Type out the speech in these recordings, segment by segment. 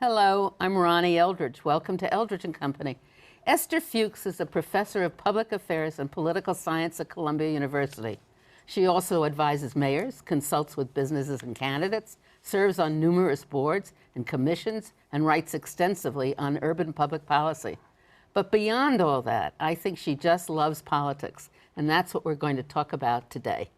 Hello, I'm Ronnie Eldridge. Welcome to Eldridge & Company. Ester Fuchs is a professor of public affairs and political science at Columbia University. She also advises mayors, consults with businesses and candidates, serves on numerous boards and commissions, and writes extensively on urban public policy. But beyond all that, I think she just loves politics, and that's what we're going to talk about today.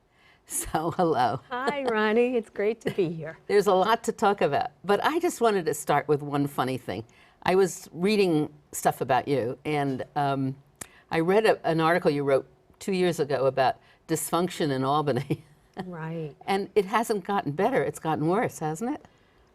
So, hello. Hi, Ronnie. It's great to be here. There's a lot to talk about, but I just wanted to start with one funny thing. I was reading stuff about you, and I read an article you wrote 2 years ago about dysfunction in Albany. Right. And it hasn't gotten better, it's gotten worse, hasn't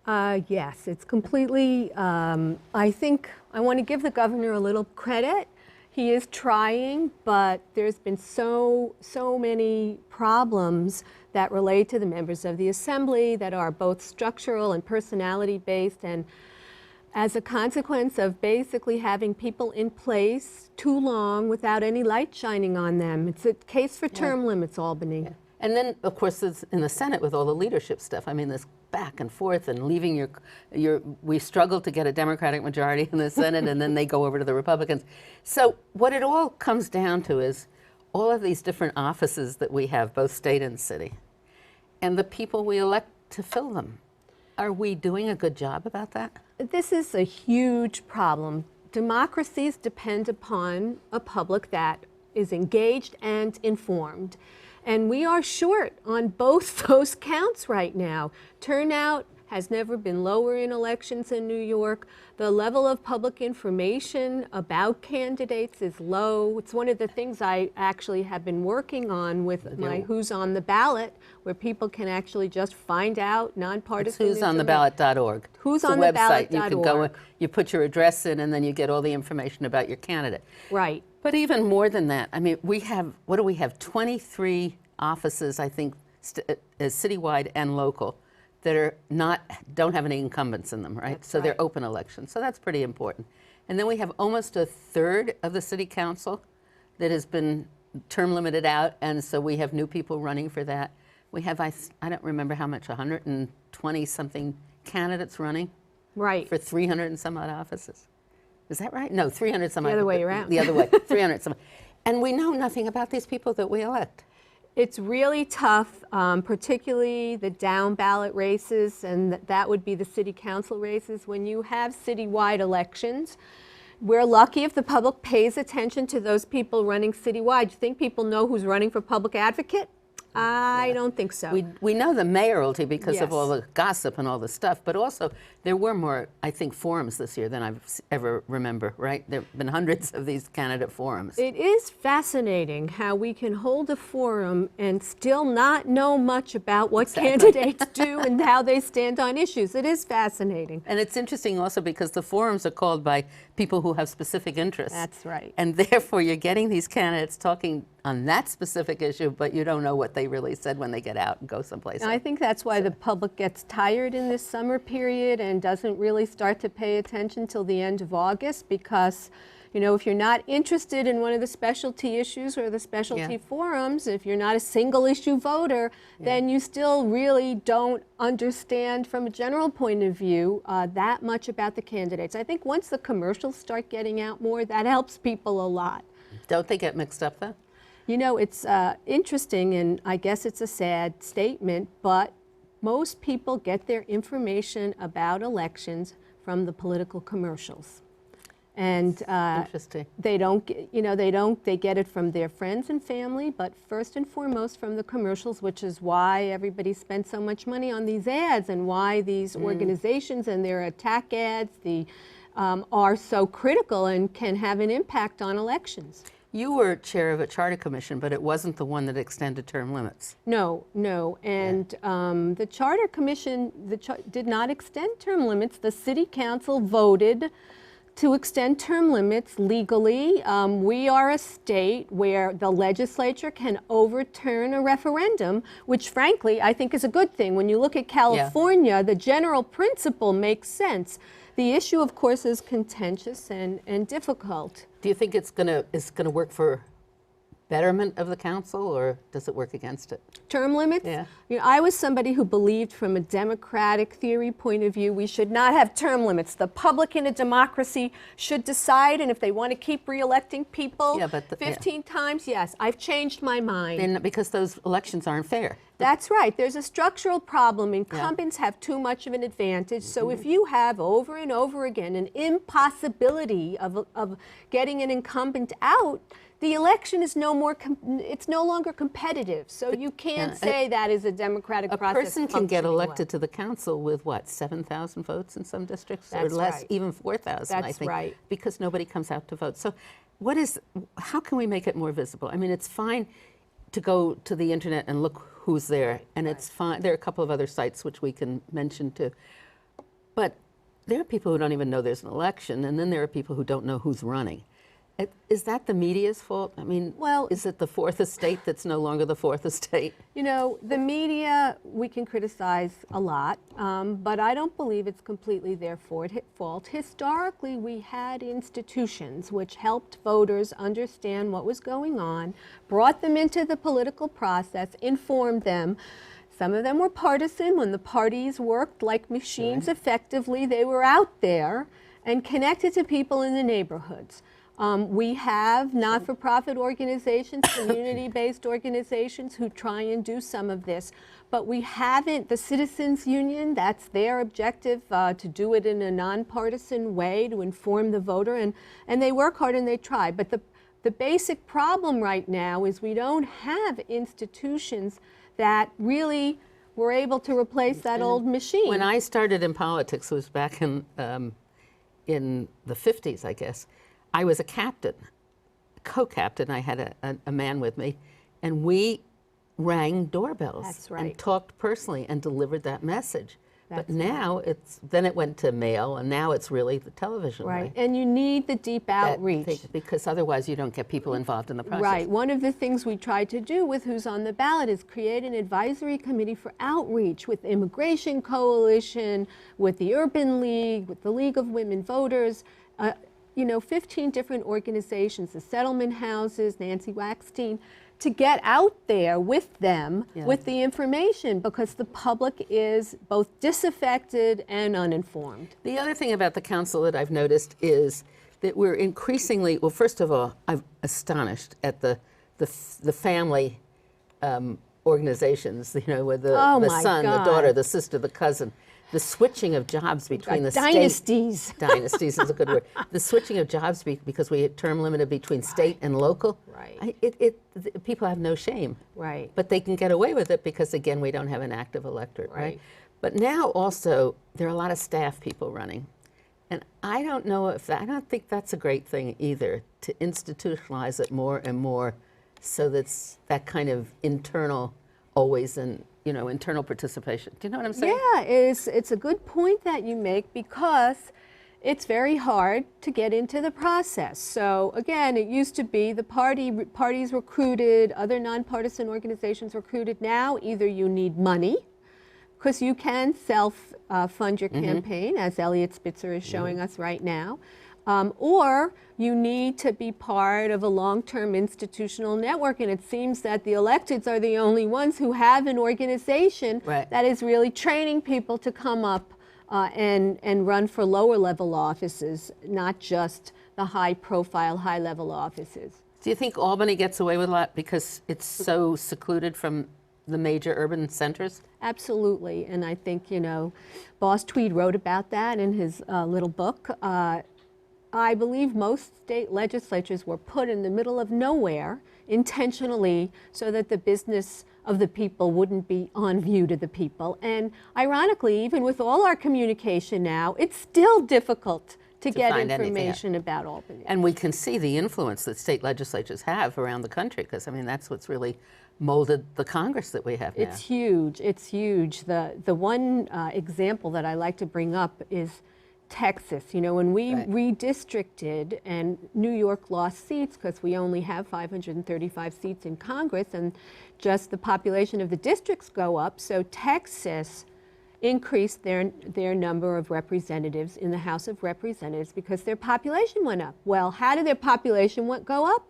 it? Yes, it's completely, I think I want to give the governor a little credit. He is trying, but there's been so many problems that relate to the members of the assembly that are both structural and personality based, and as a consequence of basically having people in place too long without any light shining on them. It's a case for term limits, Albany. Yeah. And then, of course, it's in the Senate with all the leadership stuff. I mean, this back and forth and leaving we struggled to get a Democratic majority in the Senate, and then they go over to the Republicans. So what it all comes down to is all of these different offices that we have, both state and city, and the people we elect to fill them. Are we doing a good job about that? This is a huge problem. Democracies depend upon a public that is engaged and informed. And we are short on both those counts right now. Turnout has never been lower in elections in New York. The level of public information about candidates is low. It's one of the things I actually have been working on with my Who's on the Ballot, where people can actually just find out nonpartisan It's who'sontheballot.org. Who'sontheballot.org. You can go, you put your address in, and then you get all the information about your candidate. Right. But even more than that, I mean, we have, what do we have, 23 offices, I think, citywide and local, that are don't have any incumbents in them, right? That's so right. They're open elections, so that's pretty important. And then we have almost a third of the city council that has been term limited out, and so we have new people running for that. We have, I don't remember how much, 120 something candidates running. Right. For 300 and some odd offices. Is that right? No, 300 some odd. The other way around. The other way, 300 some. And we know nothing about these people that we elect. It's really tough, particularly the down ballot races, and that would be the city council races. When you have citywide elections, we're lucky if the public pays attention to those people running citywide. You think people know who's running for public advocate? I don't think so. We know the mayoralty because Yes. of all the gossip and all the stuff, but also there were more, I think, forums this year than I've ever remember, right? There have been hundreds of these candidate forums. It is fascinating how we can hold a forum and still not know much about what candidates do and how they stand on issues. It is fascinating. And it's interesting also because the forums are called by people who have specific interests. That's right. And therefore you're getting these candidates talking on that specific issue, but you don't know what they really said when they get out and go someplace And else. I think that's why the public gets tired in this summer period and doesn't really start to pay attention till the end of August, because, you know, if you're not interested in one of the specialty issues or the specialty forums, if you're not a single issue voter, then you still really don't understand from a general point of view that much about the candidates. I think once the commercials start getting out more, that helps people a lot. Don't they get mixed up though? You know, it's interesting, and I guess it's a sad statement, but most people get their information about elections from the political commercials. And Interesting. they don't, they get it from their friends and family, but first and foremost from the commercials, which is why everybody spends so much money on these ads and why these organizations and their attack ads are so critical and can have an impact on elections. You were chair of a charter commission, but it wasn't the one that extended term limits. No, and the Charter Commission did not extend term limits. The City Council voted to extend term limits legally. We are a state where the legislature can overturn a referendum, which frankly I think is a good thing. When you look at California, the general principle makes sense. The issue, of course, is contentious and difficult. Do you think it's gonna work for betterment of the council, or does it work against it? Term limits? Yeah. You know, I was somebody who believed from a democratic theory point of view, we should not have term limits. The public in a democracy should decide, and if they want to keep re-electing people 15 times, yes. I've changed my mind. Then because those elections aren't fair. That's right. There's a structural problem. Incumbents have too much of an advantage. So if you have over and over again an impossibility of getting an incumbent out, the election is it's no longer competitive. So you can't say that is a democratic process. A person can get elected to the council with what, 7,000 votes in some districts, That's or less, right. even 4,000, I That's think, right. because nobody comes out to vote. So how can we make it more visible? I mean, it's fine to go to the internet and look who's there, and it's fine. There are a couple of other sites which we can mention too. But there are people who don't even know there's an election, and then there are people who don't know who's running. Is that the media's fault? I mean, is it the fourth estate that's no longer the fourth estate? You know, the media, we can criticize a lot, but I don't believe it's completely their fault. Historically, we had institutions which helped voters understand what was going on, brought them into the political process, informed them. Some of them were partisan. When the parties worked like machines effectively, they were out there and connected to people in the neighborhoods. We have not-for-profit organizations, community-based organizations who try and do some of this, but we haven't, the Citizens Union, that's their objective, to do it in a nonpartisan way, to inform the voter, and they work hard and they try. But the basic problem right now is we don't have institutions that really were able to replace that old machine. When I started in politics, it was back in the 50s, I guess. I was a captain, co-captain. I had a man with me, and we rang doorbells and talked personally and delivered that message. But now then it went to mail, and now it's really the television way. And you need the deep outreach. Because otherwise you don't get people involved in the process. Right. One of the things we tried to do with Who's on the Ballot is create an advisory committee for outreach with the Immigration Coalition, with the Urban League, with the League of Women Voters. You know, 15 different organizations, the settlement houses, Nancy Waxstein, to get out there with them with the information, because the public is both disaffected and uninformed. The other thing about the council that I've noticed is that we're increasingly, well, first of all, I'm astonished at the family organizations, you know, where the son, the daughter, the sister, the cousin. The switching of jobs between the dynasties. State, dynasties is a good word. The switching of jobs because we had term limited between state and local. Right. People have no shame. Right. But they can get away with it because, again, we don't have an active electorate, right? But now also there are a lot of staff people running, and I don't know I don't think that's a great thing either, to institutionalize it more and more, so that's that kind of internal, always internal participation. Do you know what I'm saying? Yeah, it's a good point that you make, because it's very hard to get into the process. So again, it used to be the parties recruited, other nonpartisan organizations recruited. Now either you need money, because you can self-fund your campaign, as Elliot Spitzer is showing us right now, or you need to be part of a long-term institutional network, and it seems that the electeds are the only ones who have an organization that is really training people to come up and run for lower-level offices, not just the high-profile, high-level offices. Do you think Albany gets away with a lot because it's so secluded from the major urban centers? Absolutely, and I think, you know, Boss Tweed wrote about that in his little book. I believe most state legislatures were put in the middle of nowhere intentionally so that the business of the people wouldn't be on view to the people. And ironically, even with all our communication now, it's still difficult to get information about Albany. And we can see the influence that state legislatures have around the country, because, I mean, that's what's really molded the Congress that we have now. It's huge. It's huge. The one example that I like to bring up is Texas. You know, when we redistricted and New York lost seats because we only have 535 seats in Congress, and just the population of the districts go up, so Texas increased their number of representatives in the House of Representatives because their population went up. Well, how did their population go up?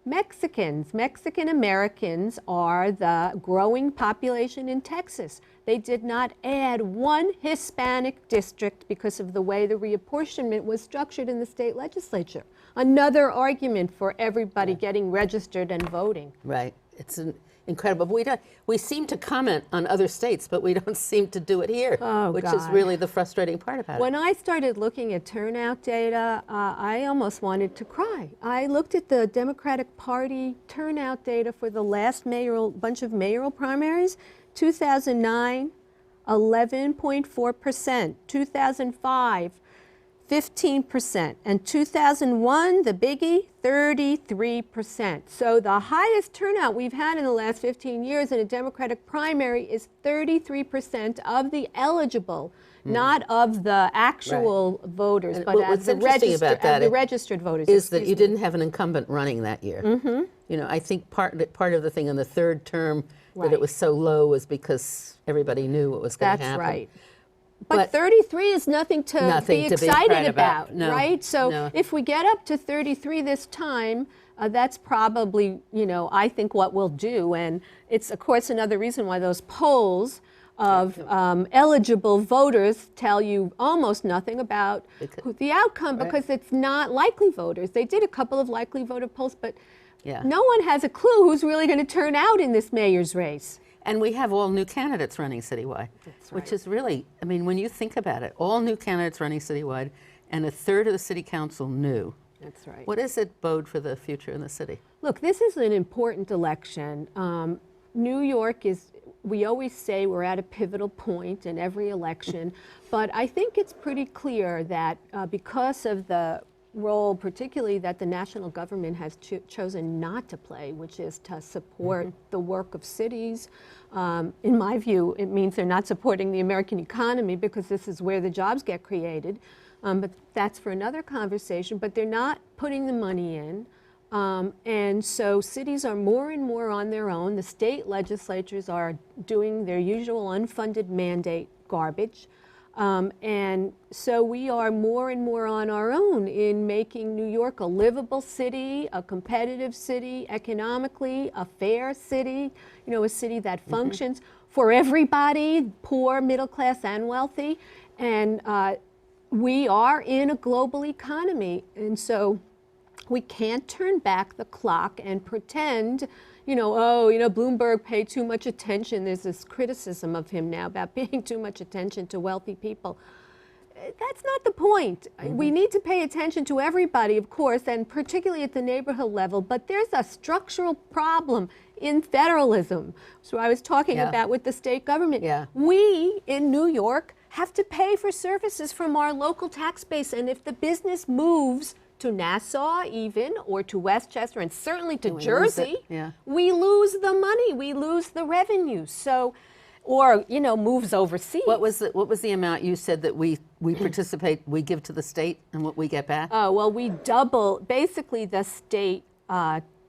Mexicans. Mexican Americans are the growing population in Texas. They did not add one Hispanic district because of the way the reapportionment was structured in the state legislature. Another argument for everybody getting registered and voting. Right. It's incredible. But we seem to comment on other states, but we don't seem to do it here, which is really the frustrating part about it. When I started looking at turnout data, I almost wanted to cry. I looked at the Democratic Party turnout data for the last bunch of mayoral primaries. 2009, 11.4%. 2005, 15%. And 2001, the biggie, 33%. So the highest turnout we've had in the last 15 years in a Democratic primary is 33% of the eligible, not of the actual voters, but as the registered voters. Is that you didn't have an incumbent running that year. You know, I think part of the thing in the third term that it was so low was because everybody knew what was going to happen. That's right. But 33 is nothing to be excited about, no, right? So if we get up to 33 this time, that's probably, you know, I think what we'll do. And it's, of course, another reason why those polls of eligible voters tell you almost nothing about the outcome, because it's not likely voters. They did a couple of likely voter polls, but no one has a clue who's really going to turn out in this mayor's race. And we have all new candidates running citywide, which is really, I mean, when you think about it, all new candidates running citywide, and a third of the city council new. That's right. What does it bode for the future in the city? Look, this is an important election. New York is, we always say we're at a pivotal point in every election, but I think it's pretty clear that because of the role, particularly that the national government has chosen not to play, which is to support the work of cities. In my view, it means they're not supporting the American economy, because this is where the jobs get created. But that's for another conversation. But they're not putting the money in. And so cities are more and more on their own. The state legislatures are doing their usual unfunded mandate garbage. And so we are more and more on our own in making New York a livable city, a competitive city, economically, a fair city, you know, a city that functions for everybody, poor, middle class, and wealthy. And we are in a global economy. And so we can't turn back the clock and pretend, you know, oh, you know, Bloomberg paid too much attention. There's this criticism of him now about paying too much attention to wealthy people. That's not the point. We need to pay attention to everybody, of course, and particularly at the neighborhood level, but there's a structural problem in federalism. So I was talking about with the state government. We in New York have to pay for services from our local tax base, and if the business moves to Nassau even, or to Westchester, and certainly to Jersey, we lose the money, we lose the revenue. So, or, you know, moves overseas. What was the amount you said that we participate, we give to the state, and what we get back? Oh, well, we double, basically the state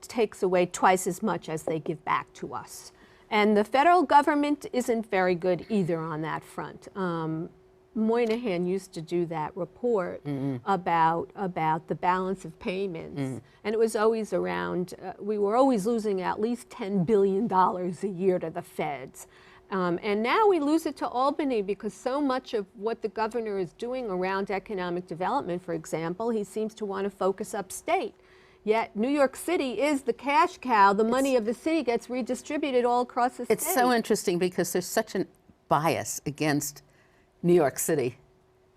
takes away twice as much as they give back to us. And the federal government isn't very good either on that front. Moynihan used to do that report about the balance of payments, and it was always around, we were always losing at least $10 billion a year to the feds. And now we lose it to Albany, because so much of what the governor is doing around economic development, for example, he seems to want to focus upstate. Yet New York City is the cash cow. The money of the city gets redistributed all across the state. It's so interesting, because there's such a bias against New York City,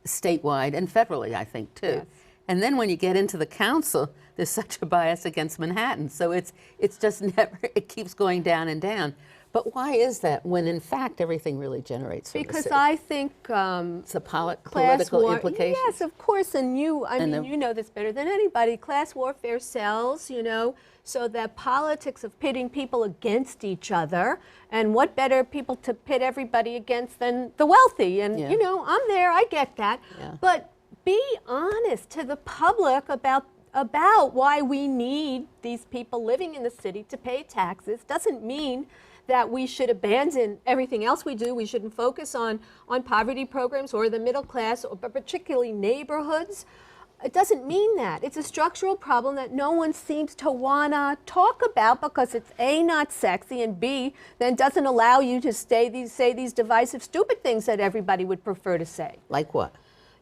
statewide and federally, I think, too. Yes. And then when you get into the council, there's such a bias against Manhattan. So it's just never, it keeps going down and down. But why is that, when in fact everything really generates from the city? Because I think it's a political implication. Yes, of course, and you know this better than anybody. Class warfare sells, you know, so that politics of pitting people against each other, and what better people to pit everybody against than the wealthy? And you know, I'm there, I get that. But be honest to the public about why we need these people living in the city to pay taxes. Doesn't mean that we should abandon everything else we do. We shouldn't focus on poverty programs or the middle class, but particularly neighborhoods. It doesn't mean that. It's a structural problem that no one seems to want to talk about because it's A, not sexy, and B, then doesn't allow you to say these divisive, stupid things that everybody would prefer to say. Like what?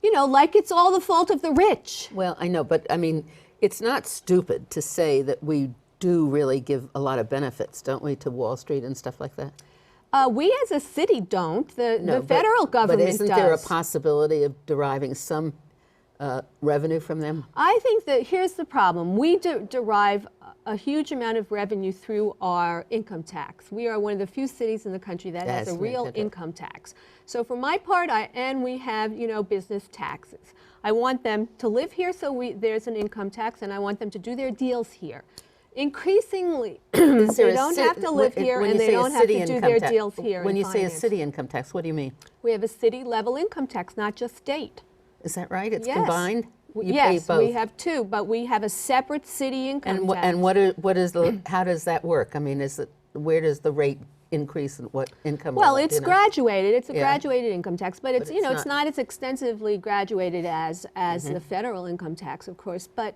You know, like it's all the fault of the rich. Well, I know, but I mean, it's not stupid to say that we do really give a lot of benefits, don't we, to Wall Street and stuff like that? We as a city don't. The federal government does. But isn't there a possibility of deriving some revenue from them? I think that here's the problem. We derive a huge amount of revenue through our income tax. We are one of the few cities in the country that has a real income tax. So for my part, and we have, business taxes. I want them to live here, so there's an income tax, and I want them to do their deals here. Increasingly, they don't have to live here, and they don't have to do their deals here. When you say a city income tax, what do you mean? We have a city-level income tax, not just state. Is that right? It's Yes. combined? You Yes, pay both. we have two, but we have a separate city income tax. And how does that work? I mean, where does the rate increase and what income? Well, level, it's graduated. It's a Yeah. graduated income tax, but it's it's it's not as extensively graduated as the federal income tax, of course. But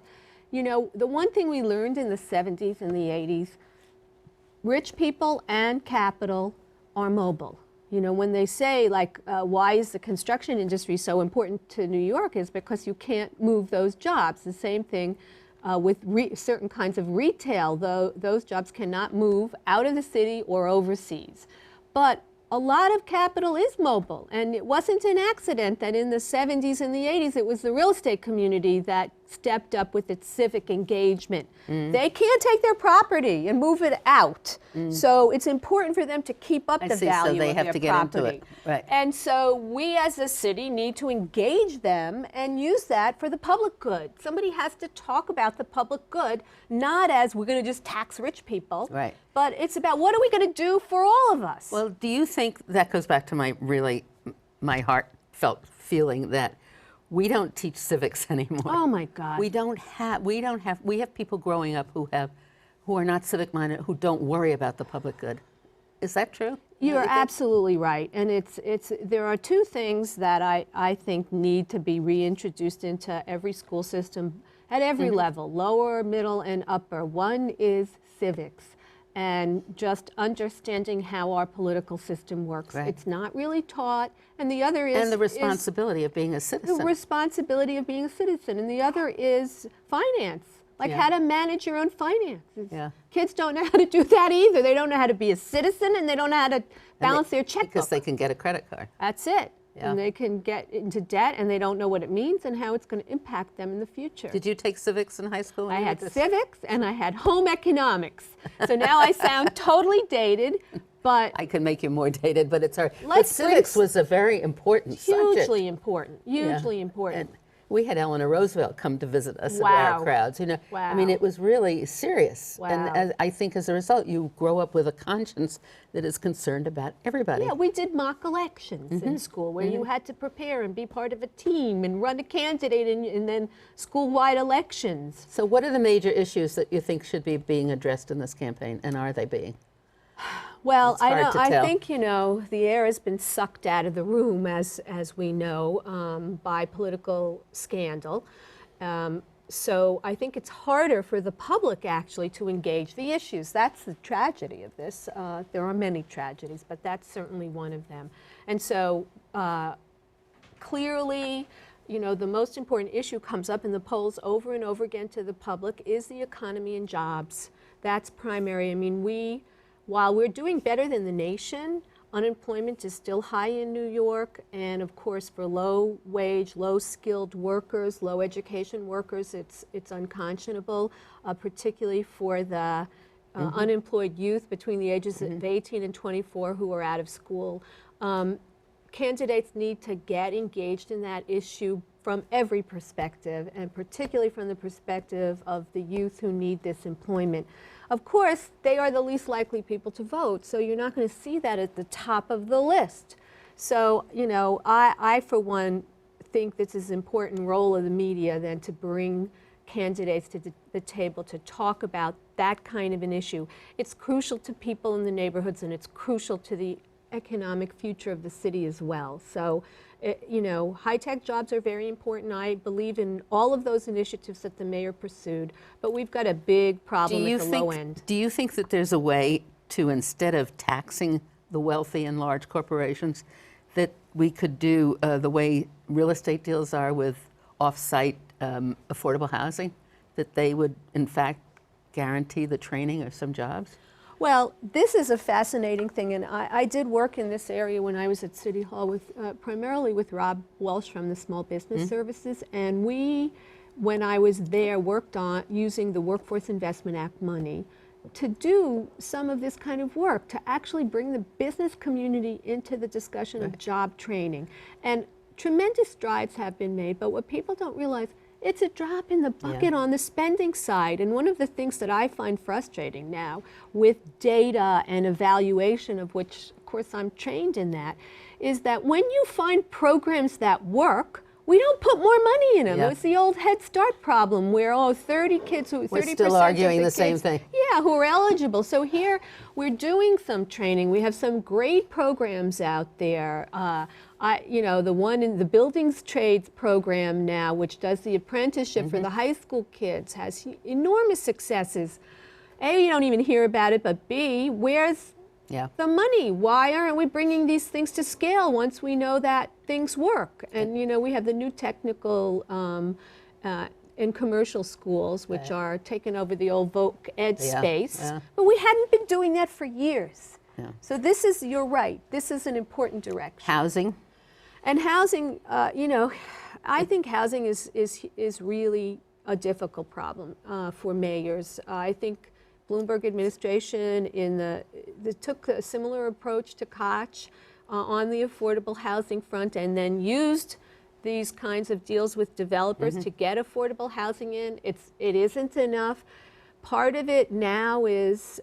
the one thing we learned in the 70s and the 80s, rich people and capital are mobile. When they say, like, why is the construction industry so important to New York, is because you can't move those jobs. The same thing with certain kinds of retail, though those jobs cannot move out of the city or overseas. But a lot of capital is mobile, and it wasn't an accident that in the 70s and the 80s it was the real estate community that stepped up with its civic engagement. They can't take their property and move it out. So it's important for them to keep up the value so they of have their to get property. into it. Right. And so we as a city need to engage them and use that for the public good. Somebody has to talk about the public good, not as we're going to just tax rich people, Right. but it's about what are we going to do for all of us. Well, do you think that goes back to my heartfelt feeling that we don't teach civics anymore? Oh my God. We have people growing up who are not civic minded, who don't worry about the public good. Is that true? You're absolutely right. And there are two things that I think need to be reintroduced into every school system at every level, lower, middle, and upper. One is civics and just understanding how our political system works. Right. It's not really taught. And the other is... And the responsibility of being a citizen. The responsibility of being a citizen. And the other is finance. Like how to manage your own finances. Yeah. Kids don't know how to do that either. They don't know how to be a citizen, and they don't know how to balance their checkbook. Because they can get a credit card. That's it. Yeah. And they can get into debt, and they don't know what it means and how it's going to impact them in the future. Did you take civics in high school? I had civics, and I had home economics. So now I sound totally dated, but... I can make you more dated, but it's hard. But Let's civics was a very important subject. hugely important, hugely important. And we had Eleanor Roosevelt come to visit us at Wow. our crowds. I mean, Wow. it was really serious. Wow. And I think as a result, you grow up with a conscience that is concerned about everybody. Yeah, we did mock elections in school where you had to prepare and be part of a team and run a candidate and then school-wide elections. So what are the major issues that you think should be being addressed in this campaign, and are they being? Well, It's hard to I tell. think, the air has been sucked out of the room, as we know, by political scandal. So I think it's harder for the public, actually, to engage the issues. That's the tragedy of this. There are many tragedies, but that's certainly one of them. And so clearly, the most important issue comes up in the polls over and over again to the public is the economy and jobs. That's primary. I mean, while we're doing better than the nation, unemployment is still high in New York, and of course for low-wage, low-skilled workers, low-education workers, it's unconscionable, particularly for the unemployed youth between the ages of 18 and 24 who are out of school. Candidates need to get engaged in that issue from every perspective, and particularly from the perspective of the youth who need this employment. Of course, they are the least likely people to vote, so you're not going to see that at the top of the list. So, I for one, think this is an important role of the media than to bring candidates to the table to talk about that kind of an issue. It's crucial to people in the neighborhoods, and it's crucial to the economic future of the city as well. So, you know, high-tech jobs are very important. I believe in all of those initiatives that the mayor pursued, but we've got a big problem at the low end. Do you think that there's a way to, instead of taxing the wealthy and large corporations, that we could do the way real estate deals are with off-site affordable housing, that they would, in fact, guarantee the training of some jobs? Well, this is a fascinating thing, and I did work in this area when I was at City Hall with primarily with Rob Welsh from the Small Business Services, and we, when I was there, worked on using the Workforce Investment Act money to do some of this kind of work, to actually bring the business community into the discussion of job training. And tremendous strides have been made, but what people don't realize, it's a drop in the bucket on the spending side. And one of the things that I find frustrating now with data and evaluation, of which, of course, I'm trained in that, is that when you find programs that work, we don't put more money in them. It was the old Head Start problem where, 30 kids, 30% We're still arguing the same thing. Yeah, who are eligible. So here we're doing some training. We have some great programs out there. You know, the one in the Buildings Trades program now, which does the apprenticeship for the high school kids, has enormous successes. A, you don't even hear about it, but B, where's the money? Why aren't we bringing these things to scale once we know that things work? And, you know, we have the new technical and commercial schools, which are taking over the old voc ed space. But we hadn't been doing that for years. So this is, you're right, this is an important direction. Housing? And housing, you know, I think housing is really a difficult problem for mayors. I think Bloomberg administration took a similar approach to Koch on the affordable housing front, and then used these kinds of deals with developers to get affordable housing in. It isn't enough. Part of it now is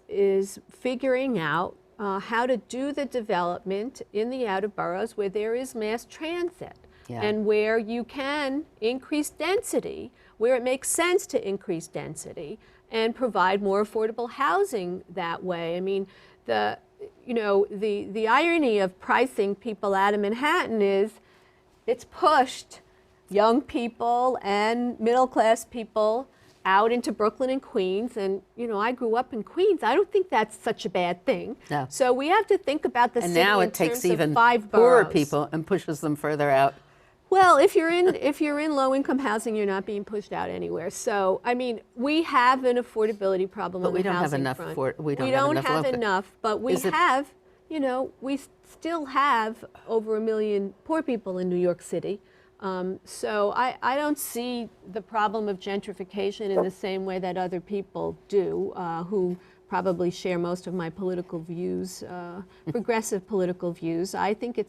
figuring out how to do the development in the outer boroughs where there is mass transit and where you can increase density, where it makes sense to increase density and provide more affordable housing that way. I mean, the irony of pricing people out of Manhattan is it's pushed young people and middle-class people out into Brooklyn and Queens. And, you know, I grew up in Queens. I don't think that's such a bad thing. No. So we have to think about the city in terms of 5 boroughs. And now it takes even poorer people and pushes them further out. Well, if you're in low-income housing, you're not being pushed out anywhere. So, I mean, we have an affordability problem on the housing front. We don't have enough, but we have, you know, we still have over 1 million poor people in New York City. So I don't see the problem of gentrification in the same way that other people do, who probably share most of my political views, progressive political views. I think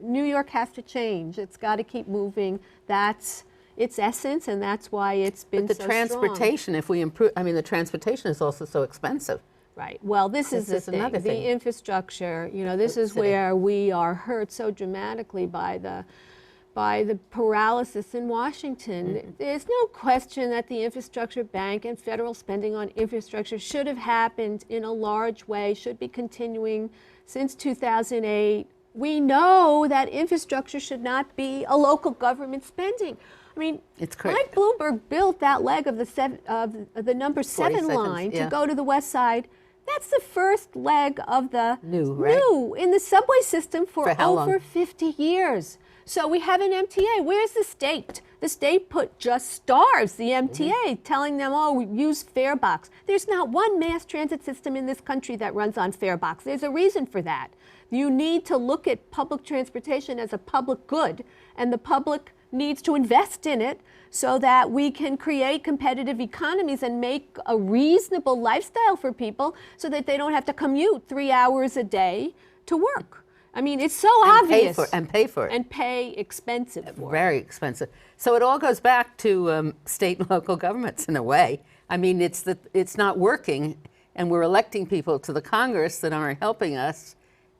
New York has to change. It's got to keep moving. That's its essence, and that's why it's been so strong. But the transportation, if we improve, I mean, the transportation is also so expensive. Right. Well, this is the thing. The infrastructure, you know, this is where we are hurt so dramatically by the paralysis in Washington. There's no question that the infrastructure bank and federal spending on infrastructure should have happened in a large way, should be continuing since 2008. We know that infrastructure should not be a local government spending. I mean, Mike Bloomberg built that leg of the number 7 line to go to the west side. That's the first leg of the new in the subway system for over 50 years. So we have an MTA. Where's the state? The state just starves the MTA, telling them, oh, we use farebox. There's not one mass transit system in this country that runs on farebox. There's a reason for that. You need to look at public transportation as a public good, and the public needs to invest in it so that we can create competitive economies and make a reasonable lifestyle for people so that they don't have to commute 3 hours a day to work. I mean, it's so obvious. Pay for it. And pay expensive for it. Very expensive. So it all goes back to state and local governments in a way. I mean, it's not working, and we're electing people to the Congress that aren't helping us,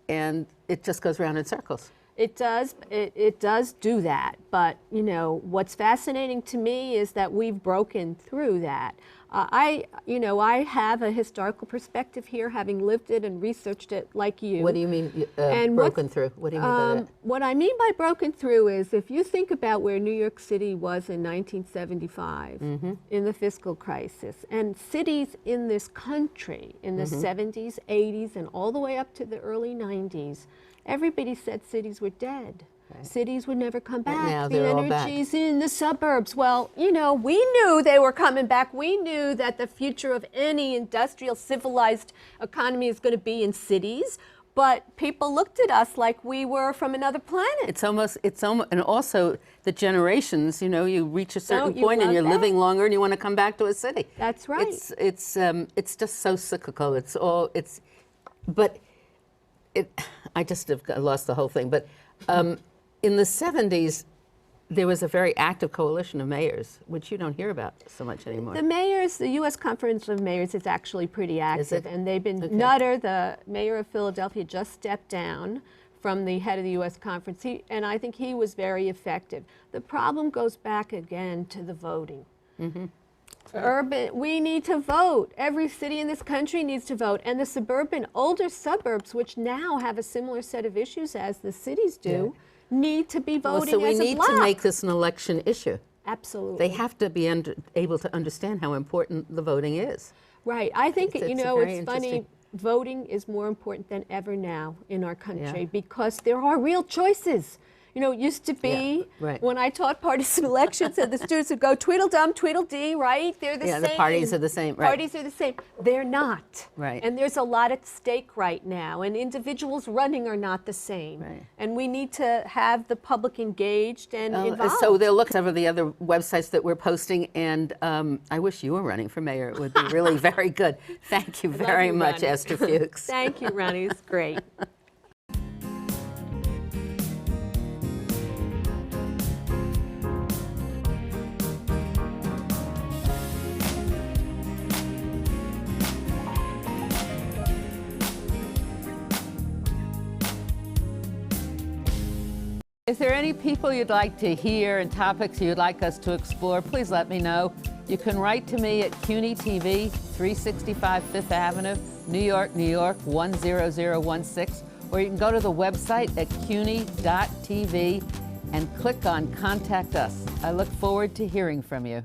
and it just goes round in circles. It does. It does do that. But what's fascinating to me is that we've broken through that. I have a historical perspective here, having lived it and researched it like you. What do you mean broken through? What do you mean by that? What I mean by broken through is if you think about where New York City was in 1975 in the fiscal crisis, and cities in this country in the 70s, 80s, and all the way up to the early 90s, everybody said cities were dead. Right. Cities would never come back. Now the they're all back. energy's in the suburbs. Well, we knew they were coming back. We knew that the future of any industrial, civilized economy is going to be in cities. But people looked at us like we were from another planet. It's almost, and also the generations. You reach a certain point and you're living longer, and you want to come back to a city. That's right. It's just so cyclical. I just have lost the whole thing. But in the 70s, there was a very active coalition of mayors, which you don't hear about so much anymore. The U.S. Conference of Mayors is actually pretty active, and they've been. Okay. Nutter, the mayor of Philadelphia, just stepped down from the head of the U.S. Conference, and I think he was very effective. The problem goes back again to the voting. Urban, we need to vote. Every city in this country needs to vote, and the suburban, older suburbs, which now have a similar set of issues as the cities do, need to be voting as a block. So we need to make this an election issue. Absolutely. They have to be able to understand how important the voting is. Right. I think, it's funny, voting is more important than ever now in our country because there are real choices. It used to be when I taught partisan elections and the students would go Tweedledum, Tweedledee, right? They're the same. Yeah, the parties are the same, right. Parties are the same. They're not. Right. And there's a lot at stake right now, and individuals running are not the same. Right. And we need to have the public engaged and involved. So they'll look at some of the other websites that we're posting, and I wish you were running for mayor. It would be really very good. Thank you very much, Ester Fuchs. Thank you, Ronnie. It's great. If there are any people you'd like to hear and topics you'd like us to explore, please let me know. You can write to me at CUNY TV, 365 Fifth Avenue, New York, New York, 10016, or you can go to the website at cuny.tv and click on Contact Us. I look forward to hearing from you.